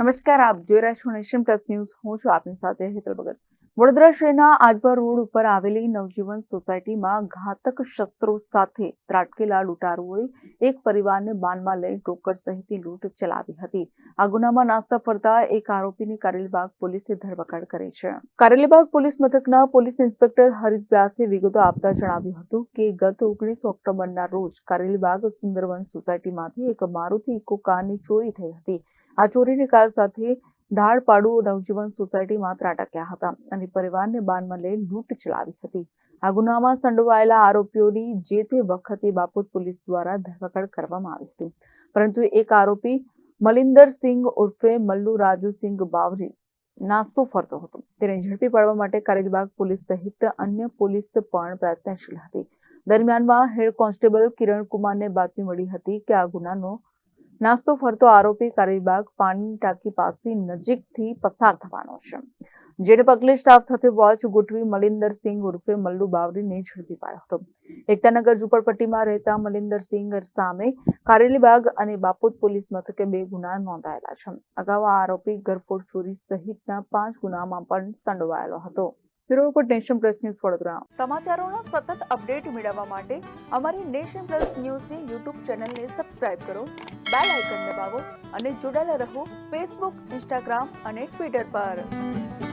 નમસ્કાર, આપ જોઈ રહ્યા છો નેશન પ્લસ ન્યૂઝ. હું છું આપની સાથે હેતલ ભગત. વડોદરા શહેરના આજવા રોડ ઉપર આવેલી નવજીવન સોસાયટીમાં ઘાતક શસ્ત્રો સાથે ત્રાટકેલા લૂંટારુઓએ એક પરિવારને બાનમાં લઈ રોકડ સહિતની લૂંટ ચલાવી હતી. આ ગુનામાં નાસ્તા ફરતા એક આરોપીની કારેલીબાગ પોલીસે ધરપકડ કરી છે. કારેલીબાગ પોલીસ મથકના પોલીસ ઇન્સ્પેક્ટર હરીશ વ્યાસે વિગતો આપતા જણાવ્યું હતું કે ગત 19 ઓક્ટોબરના રોજ કારેલીબાગ સુંદરવન સોસાયટીમાંથી એક મારુતિ ઇકો કારની ચોરી થઈ હતી. આ ચોરીની કાર સાથે ધાડપાડુ નવજીવન સોસાયટીમાં ત્રાટક્યા હતા અને પરિવારને બાનમાં લઈ લૂંટ ચલાવી હતી. આ ગુનામાં સંડોવાયેલા આરોપીઓની જે તે વખતે બાપોદ પોલીસ દ્વારા ધરપકડ કરવામાં આવી હતી, પરંતુ એક આરોપી મલિંદરસિંહ ઉર્ફે મલ્લુ રાજુસિંહ બાવરી નાસ્તો ફરતો હતો. તેને ઝડપી પાડવા માટે કારેલીબાગ પોલીસ સહિત અન્ય પોલીસ પણ પ્રયત્નશીલ હતી. દરમિયાનમાં હેડ કોન્સ્ટેબલ કિરણકુમારને બાતમી મળી હતી કે આ ગુનાનો નાસ્તો ફરતો આરોપી કારેલીબાગ પાણીની ટાંકી પાસે નજીકથી પસાર થવાનો છે, જેને પગલે સ્ટાફ સાથે વોચ ગોઠવી મલિંદરસિંહ ઉર્ફે મલ્લુ બાવરીને ઝડપી પાડ્યો હતો. એકતાનગર ઝુંપડપટ્ટીમાં રહેતા મલિંદરસિંહ સામે કારેલીબાગ અને બાપોદ પોલીસ મથકે 2 ગુના નોંધાયેલા છે. અગાઉ આ આરોપી ઘરફોડ ચોરી સહિતના 5 ગુનામાં પણ સંડોવાયેલો હતો. Bureau report, Nation Plus News, Vadodara. સમાચારોના સતત અપડેટ મેળવવા માટે અમારી નેશન પ્લસ ન્યૂઝની યુટ્યુબ ચેનલને સબસ્ક્રાઇબ કરો, બેલ આઇકન દબાવો અને જોડાયેલા રહો ફેસબુક, ઇન્સ્ટાગ્રામ અને ટ્વિટર પર.